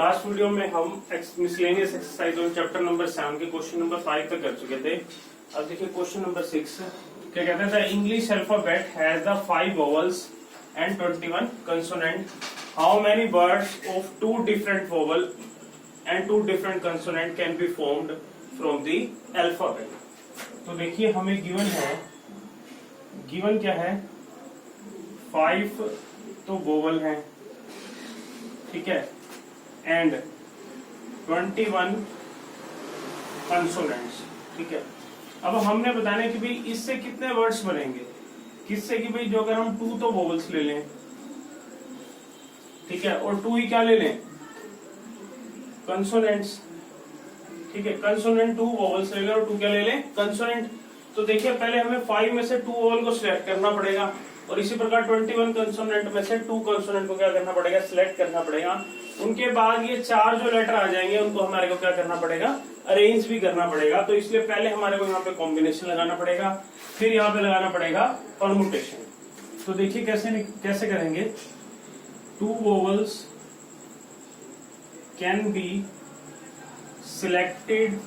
Last video में हम miscellaneous exercise और चैप्टर नंबर 7 के क्वेश्चन नंबर 5 तक कर चुके थे। अब देखिए क्वेश्चन नंबर 6 क्या कहता है, the English alphabet has the 5 vowels and 21 consonant, how many words of 2 different vowel and 2 different consonant can be formed from the alphabet. तो देखिए हमें गिवन है, गिवन क्या है, 5 तो वोवेल है, ठीक है, एंड 21 कंसोनेंट्स, ठीक है। अब हमने बताना है कि भाई इससे कितने वर्ड्स बनेंगे, किससे कि भाई जो अगर हम 2 तो वोवेल्स ले लें, ठीक है, और 2 ही क्या ले लें, कंसोनेंट्स, ठीक है, कंसोनेंट 2 वोवेल्स ले लें और 2 क्या ले लें, कंसोनेंट। तो देखिए पहले हमें 5 में से 2 वोवेल को सिलेक्ट करना पड़ेगा और इसी प्रकार 21 कंसोनेंट में से 2 कंसोनेंट को क्या करना पड़ेगा, सिलेक्ट करना पड़ेगा। उनके बाद ये 4 जो लेटर आ जाएंगे उनको हमारे को क्या करना पड़ेगा, अरेंज भी करना पड़ेगा। तो इसलिए पहले हमारे को यहाँ पे कॉम्बिनेशन लगाना पड़ेगा, फिर यहाँ पे लगाना पड़ेगा परमुटेशन। तो देखिए कैसे करेंगे, 2 vowels can be selected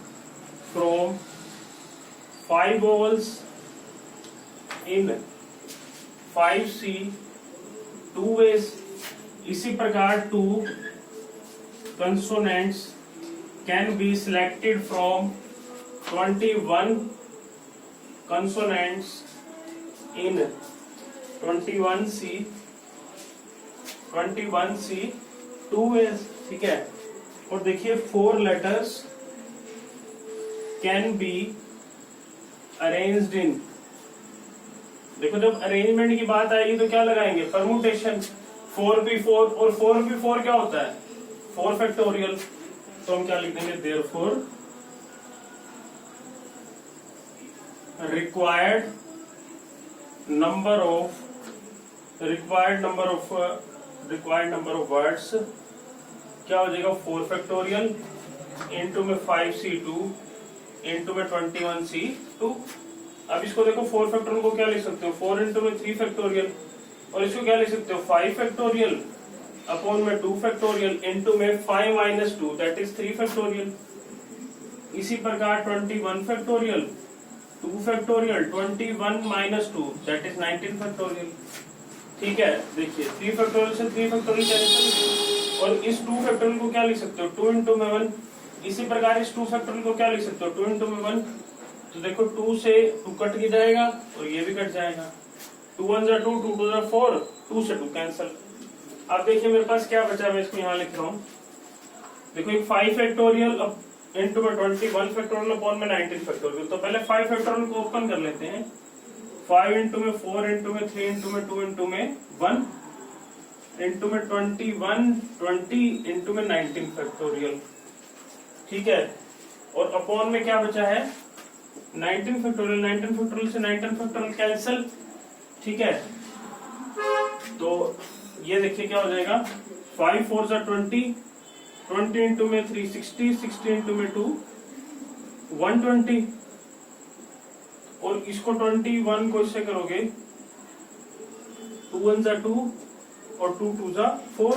from 5 vowels in 5C 2 ways। इसी प्रकार 2 consonants can be selected from 21 consonants in 21C 2 ways, ठीक है। और देखिए 4 letters can be arranged in, देखो जब अरेंजमेंट की बात आएगी तो क्या लगाएंगे, परमुटेशन। 4p4 और 4p4 क्या होता है, 4 फैक्टोरियल। तो हम क्या लिख देंगे, therefore required number of words क्या हो जाएगा, 4 फैक्टोरियल इंटू में 5C2 इंटू में 21C2। अब इसको देखो 4 फैक्टोरियल को क्या लिख सकते हो, 4 इंटू में 3 फैक्टोरियल, और इसको क्या लिख सकते हो, 5 फैक्टोरियल अपॉन में 2 फैक्टोरियल इंटू में 5 माइनस 2 दैट इज 3 फैक्टोरियल। इसी प्रकार 21 factorial 2 factorial 21 minus 2 that is 19 factorial, ठीक है। देखिए 3 फैक्टोरियल से 3 फैक्टोरियल कैंसिल, और इस 2 फैक्टोरियल को क्या लिख सकते हो, 2 इंटू में 1। इसी प्रकार इस 2 फैक्टोरियल को क्या लिख सकते हो, 2 इंटू में 1। तो देखो 2 से 2 कट के जाएगा और ये भी कट जाएगा, 2 1 जा 2, 2 2 जा 4, 2 से 2 कैंसिल। अब देखिए मेरे पास क्या बचा, मैं इसको यहाँ लिख रहा हूँ। देखो एक 5 फैक्टोरियल इंटू में 21 फैक्टोरियल अपॉन में 19 फैक्टोरियल। तो पहले 5 फैक्टोरियल को ओपन कर लेते हैं, 5 इंटू में 4 इंटू में 3 इंटू में 2 इंटू में 1 इंटू में 21 20 इंटू में 19 फैक्टोरियल, ठीक है। और अपॉन में क्या बचा है, 19 फैक्टोरियल। 19 फैक्टोरियल से 19 फैक्टोरियल कैंसिल, ठीक है। तो ये देखिए क्या हो जाएगा, 5 4 जा 20, 20 इंटू में 3 60, 60 इंटू में 2 120, और इसको 21 को इससे करोगे 2 1 जा 2 और 2 2 जा 4,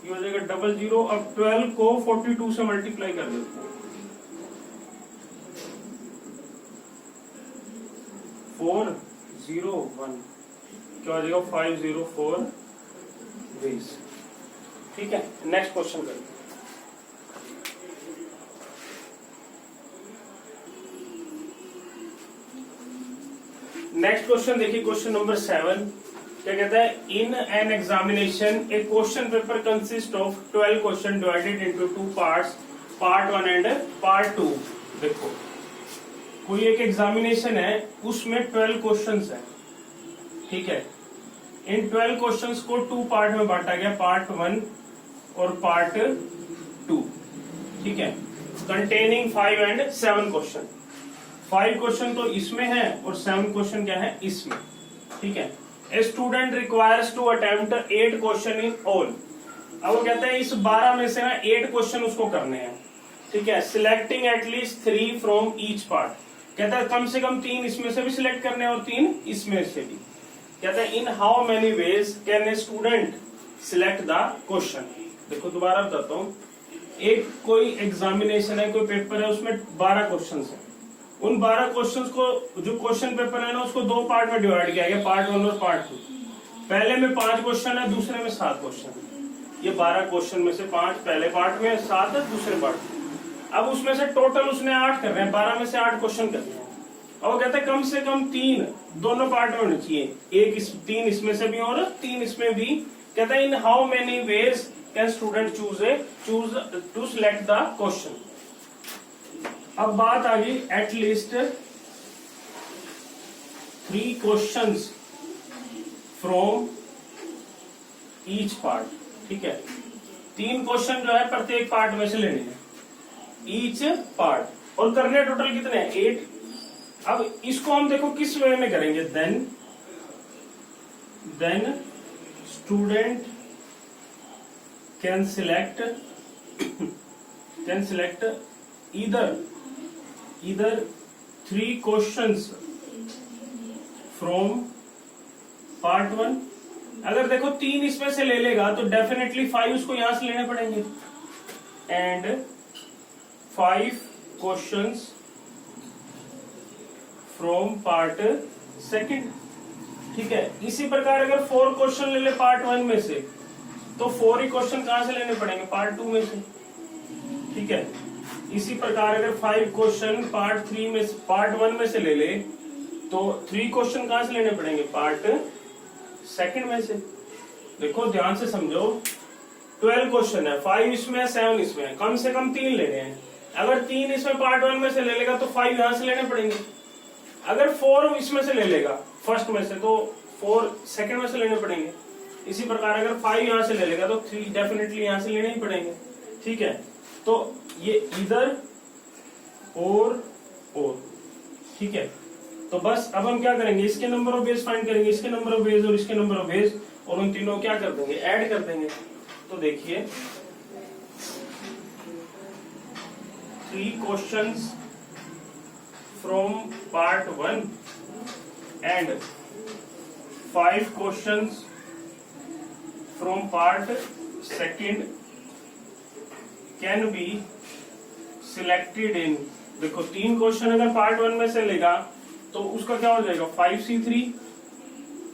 ये हो जाएगा 00। अब 12 को 42 से मल्टीप्लाई कर देते हैं, 401 क्या हो जाएगा, 504 वेज, ठीक है। नेक्स्ट क्वेश्चन करें। नेक्स्ट क्वेश्चन देखिए, क्वेश्चन नंबर 7 क्या कहता है, in an examination A question paper consist of 12 question divided into 2 parts, part 1 and part 2। देखो कोई एक एग्जामिनेशन है, उसमें 12 क्वेश्चंस हैं, ठीक है। इन 12 क्वेश्चंस को 2 पार्ट में बांटा गया, पार्ट 1 और पार्ट 2, ठीक है, कंटेनिंग 5 एंड 7 क्वेश्चन। 5 क्वेश्चन तो इसमें है और 7 क्वेश्चन क्या है, इसमें, ठीक है। A student requires to attempt 8 question in all. अब वो कहते हैं इस 12 में से ना 8 क्वेश्चन उसको करने हैं, ठीक है। Selecting at least 3 from each part, कहता है कम से कम 3 इसमें से भी सिलेक्ट करने और 3 इसमें से भी। कहता है in how many ways can a student select the question, देखो दोबारा बताता हूँ, एक कोई एग्जामिनेशन है, कोई पेपर है, उसमें 12 क्वेश्चन है। उन 12 क्वेश्चंस को, जो क्वेश्चन पेपर है ना, उसको 2 पार्ट में डिवाइड किया गया, पार्ट 1 और पार्ट 2। पहले में 5 क्वेश्चन है, दूसरे में 7 क्वेश्चन है। ये 12 क्वेश्चन में से 5 पहले पार्ट में, 7 है दूसरे पार्ट में। अब उसमें से टोटल उसने 8 कर रहे हैं, 12 में से 8 क्वेश्चन कर रहे हैं। और वो कहते हैं कम से कम 3 दोनों पार्ट में होने चाहिए, 3 इसमें से भी और 3 इसमें भी। कहता है in how many ways can student choose to select the question. अब बात आ गई at least 3 questions from each part, ठीक है। 3 क्वेश्चन जो है प्रत्येक पार्ट में से लेने हैं, ईच पार्ट, और करने टोटल कितने हैं, 8। अब इसको हम देखो किस वे में करेंगे, then student can select either 3 questions from part 1। अगर देखो 3 इसमें से ले लेगा तो डेफिनेटली 5 उसको यहां से लेने पड़ेंगे, एंड 5 क्वेश्चंस फ्रॉम पार्ट 2, ठीक है। इसी प्रकार अगर 4 क्वेश्चन ले ले पार्ट 1 में से, तो 4 ही क्वेश्चन कहां से लेने पड़ेंगे, पार्ट 2 में से, ठीक है। इसी प्रकार अगर 5 क्वेश्चन पार्ट 1 में से ले ले, तो 3 क्वेश्चन कहां से लेने पड़ेंगे, पार्ट 2 में से। देखो ध्यान से समझो, 12 क्वेश्चन है, 5 इसमें है, 7 इसमें है, कम से कम 3 लेने हैं। अगर 3 इसमें पार्ट 1 में से ले लेगा तो 5 यहां से लेने पड़ेंगे। अगर 4 इसमें से ले लेगा फर्स्ट में से, तो 4 सेकंड में से लेने पड़ेंगे। इसी प्रकार अगर 5 यहां से ले लेगा तो 3 डेफिनेटली यहां से लेने ही पड़ेंगे, ठीक है। तो ये इधर और, ठीक है। तो बस अब हम क्या करेंगे, इसके नंबर ऑफ बेस फाइंड करेंगे, इसके नंबर ऑफ बेस और इसके नंबर ऑफ बेस, और उन तीनों क्या कर देंगे, ऐड कर देंगे। तो देखिए 3 questions from part 1 and 5 questions from part 2 can be selected in. देखो 3 क्वेश्चन अगर पार्ट 1 में से लेगा तो उसका क्या हो जाएगा, 5C3।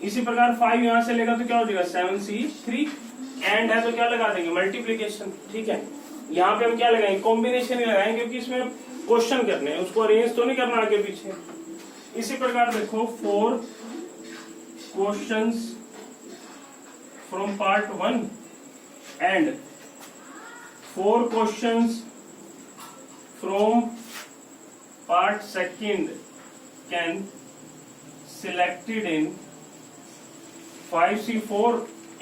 इसी प्रकार 5 यहां से लेगा तो क्या हो जाएगा, 7C3। एंड है तो क्या लगा देंगे, मल्टीप्लीकेशन, ठीक है। यहाँ पे हम क्या लगाएंगे, कॉम्बिनेशन ही लगाएंगे, क्योंकि इसमें क्वेश्चन करने हैं, उसको अरेंज तो नहीं करना आगे पीछे। इसी प्रकार देखो 4 questions from part 1 and 4 questions from part 2 can selected in 5C4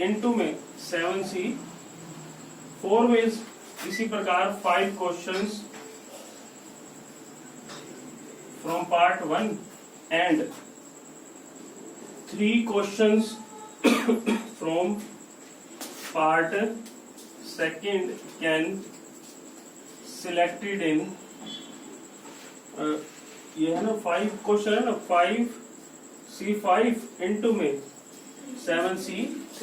into में 7C4 ways। इसी प्रकार 5 questions from part 1 and 3 questions from part 2 can selected in ये है ना 5 क्वेश्चन है ना, 5C5 into में 7C3।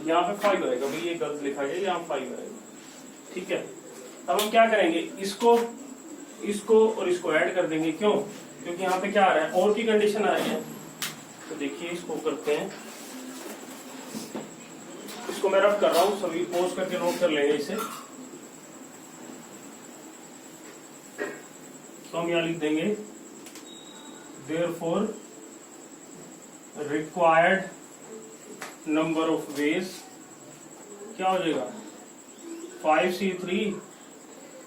यहाँ पे 5 आएगा भाई, ये गलत लिखा गया, यहाँ 5 आएगा, ठीक है। अब हम क्या करेंगे, इसको और इसको ऐड कर देंगे। क्यों, क्योंकि यहाँ पे क्या आ रहा है, और की कंडीशन आ रही है। तो देखिए इसको करते हैं, इसको मैं रफ कर रहा हूं, सभी पोज करके नोट कर लेंगे इसे। तो हम यहां लिख देंगे therefore required number of ways क्या हो जाएगा, 5C3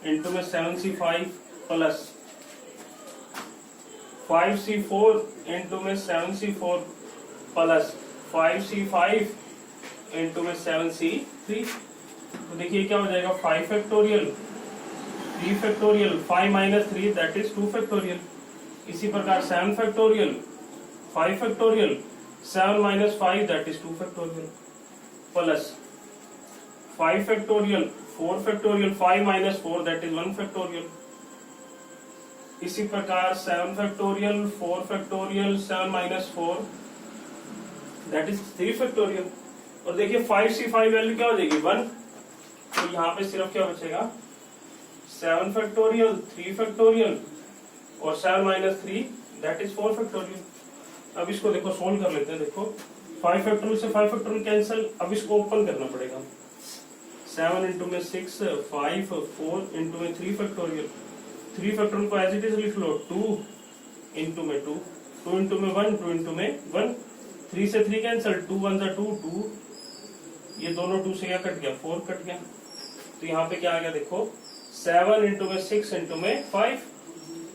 इंटू में 7C5 प्लस 5C4 इंटू में 7C4 प्लस 5C5 इंटू में 7C3। तो देखिए क्या हो जाएगा, 5 factorial 3 factorial 5 minus 3 that is 2 factorial. इसी प्रकार 7 factorial 5 factorial 7 minus 5 that is 2 factorial plus 5 factorial 4 factorial 5 minus 4 that is 1 factorial. इसी प्रकार 7 factorial 4 factorial 7 minus 4 that is 3 factorial. और देखिए 5c5 वैल्यू क्या हो जाएगी 1, तो यहाँ पे सिर्फ क्या बचेगा 7 फैक्टोरियल, 3 फैक्टोरियल और 7 माइनस 3 दैट इज 4 फैक्टोरियल। अब इसको देखो सोल्व कर लेते हैं। देखो 5 फैक्टोरियल से 5 फैक्टोरियल कैंसिल, अब इसको ओपन करना पड़ेगा। 7 इंटू में 6, 5, 4 इंटू में 3 फैक्टोरियल। 3 फैक्टोरियल को एज इट इज लिख लो 2 इंटू में 2, 2 इंटू में 1, 2 इंटू में 1, 3 से 3 कैंसिल, 2 1 जा 2, 2 ये दोनों 2 से क्या कट गया 4 कट गया। तो यहाँ पे क्या आ गया देखो 7 इंटू में 6 इंटू में 5,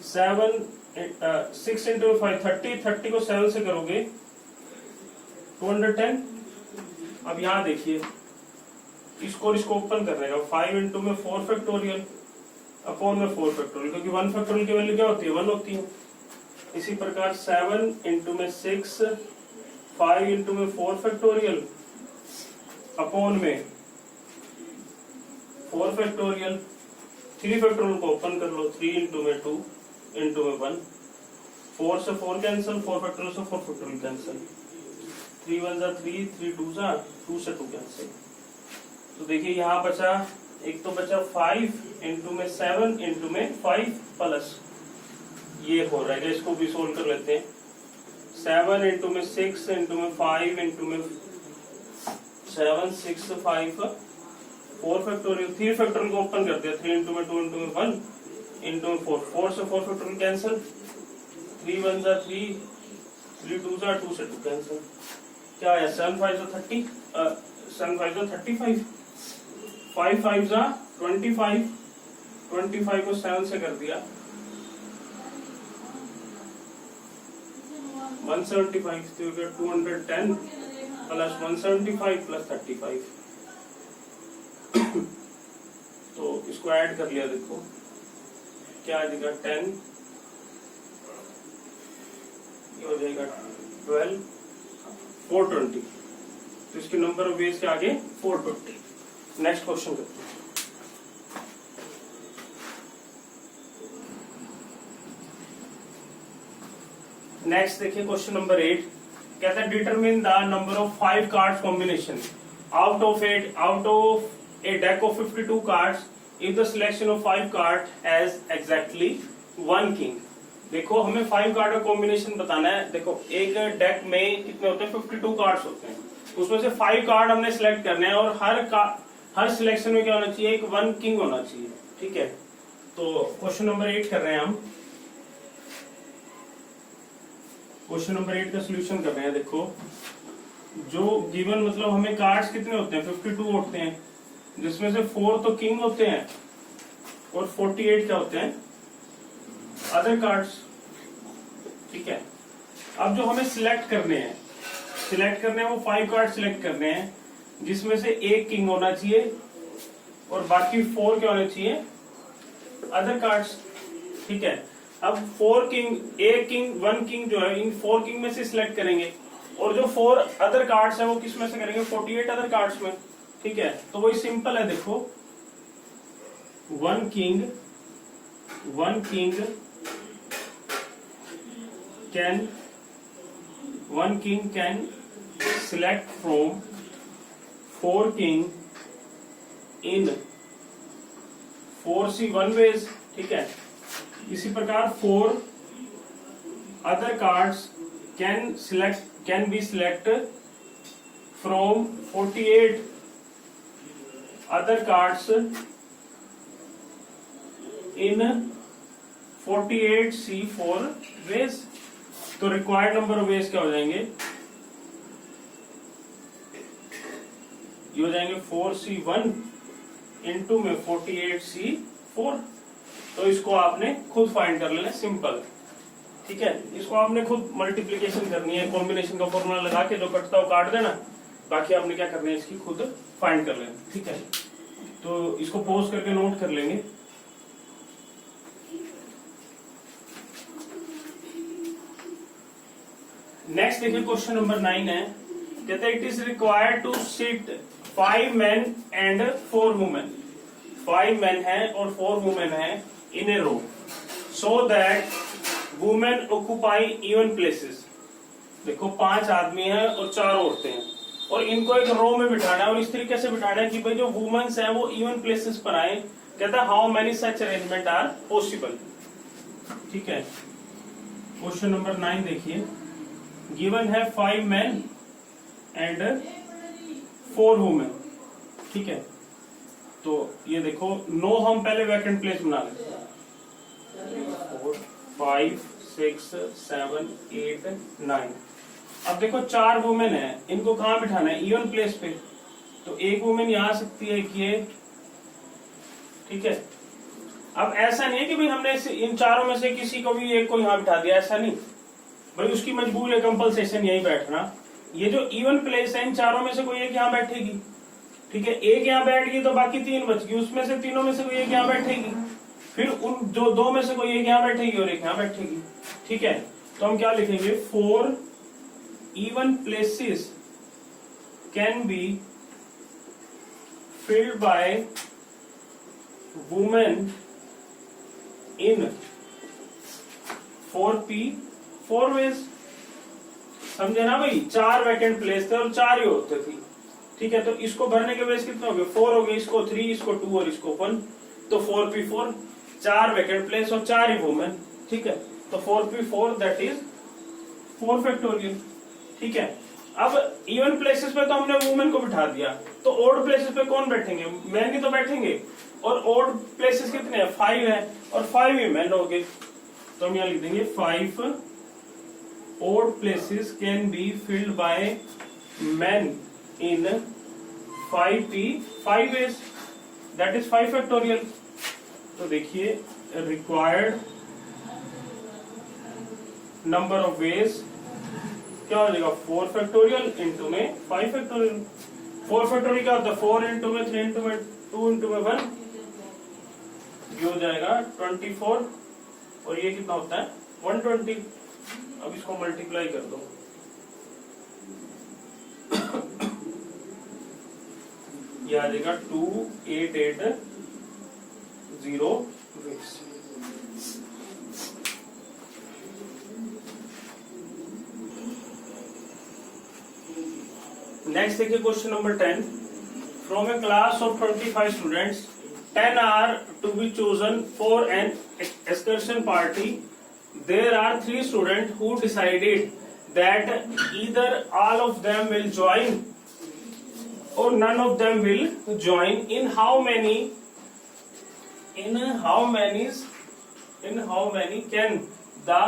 6 इंटू में 5 30, 30 को 7 से करोगे 210। अब यहाँ देखिए इसको ओपन करने का 5 इंटू में 4 फैक्टोरियल अपॉन में 4 फैक्टोरियल, क्योंकि 1 फैक्टोरियल की वैल्यू क्या होती है 1 होती है। इसी प्रकार 7 इंटू में 6, 5 इंटू में 4 फैक्टोरियल अपॉन में 4 फैक्टोरियल। 3 फैक्टोरियल को ओपन कर लो 3 इंटू में 2 इंटू में 1, 4 से 4 कैंसिल, 4 फैक्टोरियल से 4 फैक्टोरियल कैंसिल, 3 1 जा 3, 3 2 जा 2 से 2 कैंसिल। तो देखिए यहाँ बचा एक तो बचा 5 इंटू में 7 इंटू में 5 प्लस ये हो रहा है, इसको भी सोल्व कर लेते हैं। 7 इंटू में 6 इंटू में 5 इंटू में 7 6 5 4 फैक्टोरियल। 3 फैक्टोरियल को ओपन कर दिया 3 इंटू में 2 इंटू में 1 इंटू में 4, 4 से 4 फैक्टोरियल कैंसिल, 3 1 जा 3, 3 2 जा 2 से 2 कैंसिल। क्या है 7 5 जा 30, 7 5 जा 35, 5 5 जा 25, 25 को 7 से कर दिया 175, तो 210 प्लस 175 प्लस 35। तो इसको ऐड कर लिया, देखो क्या आ जाएगा 10, ये हो जाएगा 12, 420। तो इसके नंबर ऑफ वेज के आगे 420। नेक्स्ट क्वेश्चन करते हैं। नेक्स्ट देखिए क्वेश्चन नंबर 8 कहता है determine the number of 5 cards combination out of A deck of 52 cards if the selection of 5 card has exactly 1 king. देखो हमें 5 कार्ड का कॉम्बिनेशन बताना है। देखो एक डेक में कितने होते हैं 52 कार्ड्स होते हैं, उसमें से 5 कार्ड हमने सिलेक्ट करने हैं और हर सिलेक्शन में क्या होना चाहिए एक 1 किंग होना चाहिए। ठीक है, तो क्वेश्चन नंबर 8 कर रहे हैं हम। क्वेश्चन नंबर 8 का सोल्यूशन कर रहे हैं। देखो जो गिवन मतलब हमें कार्ड्स कितने होते हैं 52 होते हैं, जिसमें से 4 तो किंग होते हैं और 48 क्या होते हैं अदर कार्ड्स। ठीक है, अब जो हमें सिलेक्ट करने हैं वो 5 कार्ड सिलेक्ट करने हैं, जिसमें से एक किंग होना चाहिए और बाकी 4 क्या होने चाहिए अदर कार्ड्स। ठीक है, अब 4 किंग, एक किंग 1 किंग जो है इन 4 किंग में से सिलेक्ट करेंगे और जो 4 अदर कार्ड्स है वो किस में से करेंगे 48 अदर कार्ड्स में। ठीक है, तो वही सिंपल है। देखो 1 king can select from 4 king in 4c1 ways। ठीक है, इसी प्रकार 4 other cards can be selected from 48 other cards in 48c4 ways। तो रिक्वायर्ड नंबर ऑफ वेज क्या हो जाएंगे, ये हो जाएंगे 4c1 इंटू में 48c4। तो इसको आपने खुद फाइंड कर लेना, सिंपल। ठीक है, इसको आपने खुद मल्टीप्लीकेशन करनी है, कॉम्बिनेशन का फॉर्मूला लगा के जो कटता हो काट देना, बाकी आपने क्या करना है इसकी खुद फाइंड कर लेना। ठीक है, तो इसको पॉज करके नोट कर लेंगे। नेक्स्ट देखिए क्वेश्चन नंबर 9 है, कहते हैं it is required to sit 5 men and 4 women। 5 men है और 4 women है in a row, so that women occupy even places। देखो 5 आदमी हैं और 4 औरतें हैं और इनको एक रो में बिठाना है और इस तरीके से बिठाना है कि भाई जो वुमेन्स हैं वो इवन प्लेसेस पर आए। कहता है how many such arrangement are possible. ठीक है, क्वेश्चन नंबर 9 देखिए, गिवन है 5 men एंड 4 वुमेन। ठीक है, तो ये देखो नो, हम पहले वैकेंट प्लेस बना लेते हैं। 4 5 6 7 8 9। अब देखो 4 वुमेन है, इनको कहाँ बिठाना है? इवन प्लेस पे। तो एक वुमेन यहाँ आ सकती है कि ये, ठीक है। अब ऐसा नहीं है कि भाई हमने इन चारों में से किसी को भी एक को यहाँ बिठा दिया, ऐसा नहीं भाई, उसकी मजबूर है कंपलसेशन यही बैठना। ये जो इवन प्लेस है इन चारों में से कोई एक यहाँ बैठेगी। ठीक है, एक यहाँ बैठ गई तो बाकी 3 बच गई, उसमें से तीनों में से कोई एक यहाँ बैठेगी, फिर उन जो 2 में से कोई एक यहाँ बैठेगी और एक यहाँ बैठेगी। ठीक है, तो हम क्या लिखेंगे? 4 even places can be filled by women in 4 ways। समझे ना भाई? 4 वैकेंट प्लेस थे और 4 ही औरतें थी। ठीक है, तो इसको भरने के वेज कितने हो गए? 4 हो गए, इसको 3, इसको 2 और इसको 1, तो 4p4, 4 वैकेंट प्लेस और 4 ही वुमेन। ठीक है, तो 4p4 दैट इज 4 फैक्टोरियल। ठीक है, अब इवन प्लेसेस पे तो हमने वुमेन को बिठा दिया, तो ओड प्लेसेस पे कौन बैठेंगे? मैन ही तो बैठेंगे। और ओड प्लेसेस कितने हैं? 5 है और 5 ही मैन हो गए। तो हम यहाँ लिख देंगे 5 odd places can be filled by men in 5 ways, that is 5 factorial। तो देखिए required number of ways क्या हो जाएगा? 4 फैक्टोरियल इंटू में 5 फैक्टोरियल। 4 फैक्टोरियल क्या होता है? 4 इंटू में 3 इंटू में 2 इंटू में 1, ये हो जाएगा 24 और ये कितना होता है? 120। अब इसको मल्टीप्लाई कर दो, ये आ जाएगा 2880 वेट्स। नेक्स्ट देखिए question number 10। From a class of 25 students 10 are to be chosen for an excursion party. There are 3 students who decided that either all of them will join or none of them will join. In how many can the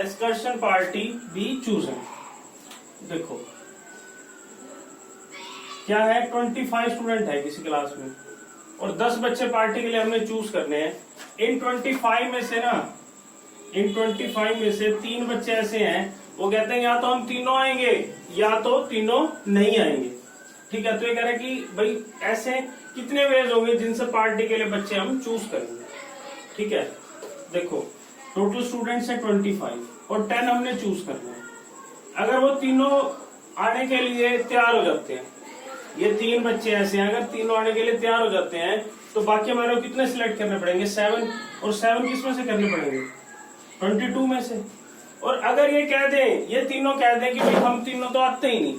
excursion party be chosen? देखो क्या है, 25 student है किसी class में और 10 बच्चे party के लिए हमने चूज करने हैं। इन 25 में से ना, इन 25 में से 3 बच्चे ऐसे हैं वो कहते हैं या तो हम तीनों आएंगे या तो तीनों नहीं आएंगे। ठीक है, तो ये कह रहा है कि भाई ऐसे कितने वेज होंगे जिनसे पार्टी के लिए बच्चे हम चूज करेंगे। ठीक है, देखो टोटल स्टूडेंट्स है 25 और 10 हमने चूज करना है। अगर वो तीनों आने के लिए तैयार हो जाते हैं, ये 3 बच्चे ऐसे हैं, अगर तीनों आने के लिए तैयार हो जाते हैं तो बाकी हमारे को कितने सिलेक्ट करने पड़ेंगे? 7, और 7 किस में से करने पड़ेंगे? 22 में से। और अगर ये कह दें, ये तीनों कह दें कि भाई हम तीनों तो आते ही नहीं,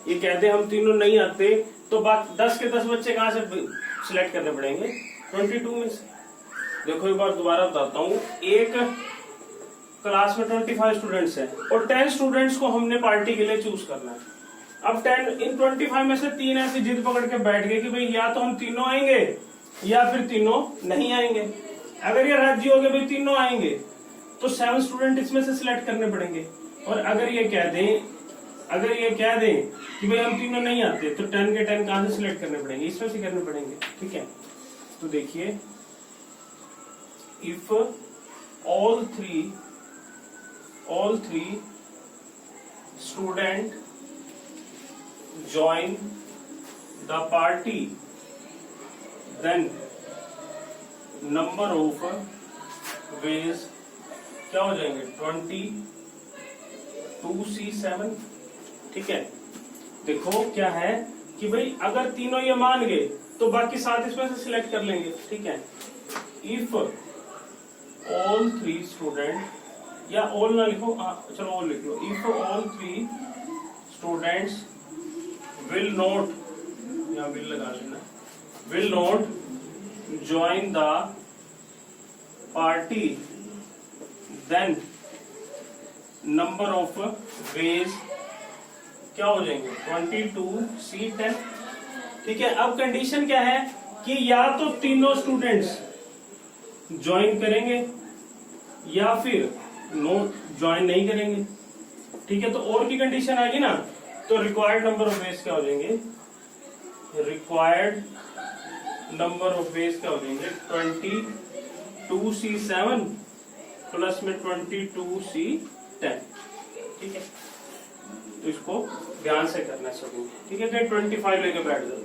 ये कह दें हम तीनों नहीं आते, तो 10 के 10 बच्चे कहां से सिलेक्ट करने पड़ेंगे? 22 में से। देखो एक बार दोबारा बताता हूँ, एक क्लास में 25 स्टूडेंट्स हैं और 10 स्टूडेंट्स को हमने पार्टी के लिए चूज करना है। अब 10 इन 25 में से 3 ऐसी जिद पकड़ के बैठ गए कि भाई या तो हम तीनों आएंगे या फिर तीनों नहीं आएंगे। अगर ये राजी हो गए भाई तीनों आएंगे तो 7 स्टूडेंट इसमें से सिलेक्ट करने पड़ेंगे। और अगर ये कह दें कि भाई हम तीनों नहीं आते तो 10 के 10 कहां से सिलेक्ट करने पड़ेंगे? इसमें से करने पड़ेंगे। ठीक है, तो देखिए if all three student join the party, then number of ways क्या हो जाएंगे? 22C7। ठीक है, देखो क्या है कि भाई अगर तीनों ये मान गए तो बाकी 7 इसमें से सिलेक्ट कर लेंगे। ठीक है, इफ all 3 students या ऑल ना लिखो, चलो ऑल लिख लो। If all 3 students will not, यहाँ विल लगा लेना, will not join the party then number of ways क्या हो जाएंगे 22C10। ठीक है, अब कंडीशन क्या है कि या तो तीनों स्टूडेंट्स ज्वाइन करेंगे या फिर नो ज्वाइन नहीं करेंगे। ठीक है, तो और की कंडीशन आएगी ना, तो रिक्वायर्ड नंबर ऑफ वेज क्या हो जाएंगे, रिक्वायर्ड नंबर ऑफ वेज क्या हो जाएंगे 22C7 प्लस में 22C10। ठीक है, तो इसको ध्यान से करना है सभी। ठीक है, कहीं 25 लेके बैठ जाओ।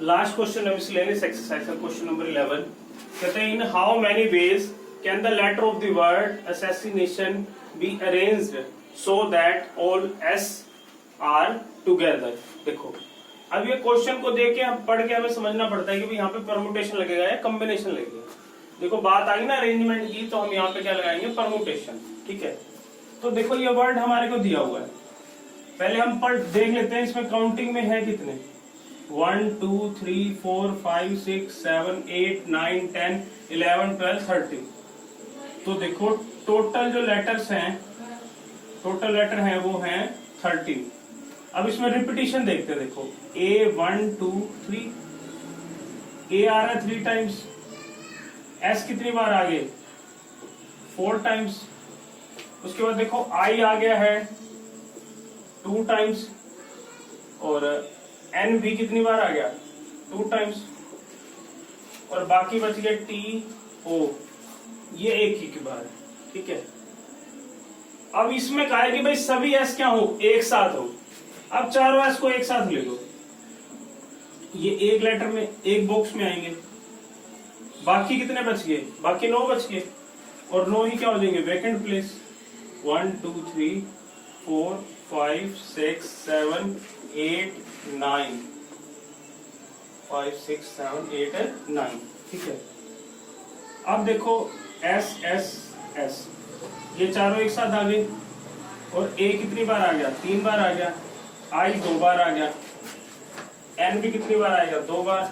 लास्ट क्वेश्चन अब इसलिए एक्सरसाइज का क्वेश्चन नंबर 11 कहते हैं in how many ways can the letter of the word assassination be arranged so that all S are together. देखो, अब ये क्वेश्चन को देख के हम पढ़ के हमें समझना पड़ता है कि भाई यहाँ पे परमुटेशन लगेगा या कॉम्बिनेशन लगेगा। देखो बात आई ना अरेंजमेंट की, तो हम यहाँ पे क्या लगाएंगे, परमुटेशन। ठीक है, तो देखो ये वर्ड हमारे को दिया हुआ है, पहले हम पढ़ देख लेते हैं इसमें काउंटिंग में है कितने, 1 2 3 4 5 6 7 8 9 10 11 12 13। तो देखो टोटल जो लेटर्स हैं, टोटल लेटर हैं वो हैं 13। अब इसमें रिपीटिशन देखते हैं। देखो A 1 2 3, A आ रहा है 3 टाइम्स, S कितनी बार आ गए 4 टाइम्स। उसके बाद देखो I आ गया है 2 टाइम्स, और N भी कितनी बार आ गया 2 टाइम्स, और बाकी बच गए T O, ये एक ही बार है। ठीक है, अब इसमें कहा है कि भाई सभी S क्या हो, एक साथ हो। अब चारों S को एक साथ ले लो, ये एक लेटर में एक बॉक्स में आएंगे। बाकी कितने बच गए, बाकी 9 बच गए, और 9 ही क्या हो जाएंगे, वैकेंट प्लेस। 1 2 3 4 5 6 7 8 9, 5 6 7 8 9। ठीक है, अब देखो S S S ये चारों एक साथ आ गए, और A कितनी बार आ गया, 3 बार आ गया, I 2 बार आ गया, N भी कितनी बार आएगा, 2 बार,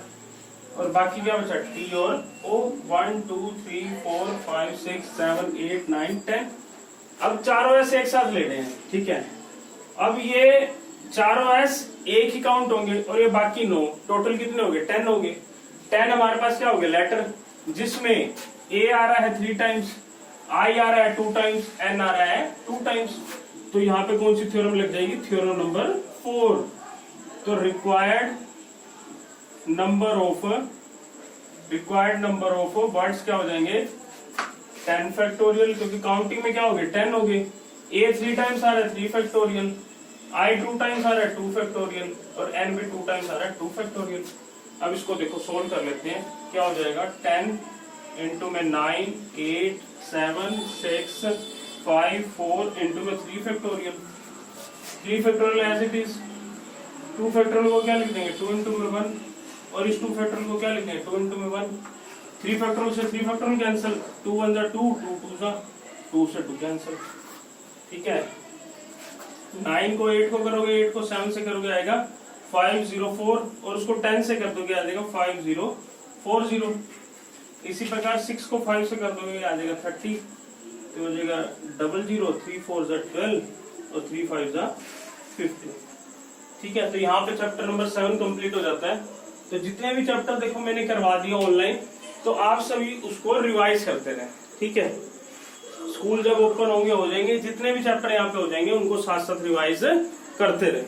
और बाकी क्या बचा T और O। 1 2 3 4 5 6 7 8 9 10। अब चारों S एक साथ ले रहे हैं। ठीक है, अब ये चारों S एक ही काउंट होंगे, और ये बाकी 9, टोटल कितने हो गए 10 हो गए। 10 हमारे पास क्या हो गया लेटर, जिसमें A आ रहा है 3 टाइम्स, I आ रहा है 2 टाइम्स, N आ रहा है 2 टाइम्स। तो यहाँ पे कौन सी थ्योरम लग जाएगी, थ्योरम नंबर 4। तो रिक्वायर्ड नंबर ऑफ वर्ड्स क्या हो जाएंगे 10 फैक्टोरियल, क्योंकि काउंटिंग में क्या हो गए 10 हो गए। A 3 टाइम्स आ रहा है 3 फैक्टोरियल, I 2 टाइम्स आ रहा है 2 फैक्टोरियल, और N भी 2 टाइम्स आ रहा है 2 फैक्टोरियल। अब इसको देखो सोल्व कर लेते हैं, क्या हो जाएगा 10 इंटू में 9 8 7 6 5 4 इंटू में 3 factorial. 3 factorial as it is. 2 factorial को क्या लिख देंगे 2 इंटू में 1, और इस 2 फैक्टोरियल को क्या लिख देंगे 2 इंटू में 1। 3 फैक्टोरियल से 3 फैक्टोरियल कैंसिल, 2 1 जा 2, 2 2 जा 2 से 2 कैंसिल। ठीक है, 9 को 8 को करोगे, 8 को 7 से करोगे आएगा 504, और उसको 10 से कर दोगे आ जाएगा 5040। इसी प्रकार 6 को 5 से कर दोगे आ जाएगा 30, तो हो जाएगा 00 3 4 जा 12, और 3 5 जा 50। ठीक है, तो यहाँ पे चैप्टर नंबर 7 कंप्लीट हो जाता है। तो जितने भी चैप्टर देखो मैंने करवा दिया ऑनलाइन, तो आप सभी उसको रिवाइज करते रहे। ठीक है, स्कूल जब ओपन होंगे हो जाएंगे, जितने भी चैप्टर यहाँ पे हो जाएंगे उनको साथ साथ रिवाइज करते रहे।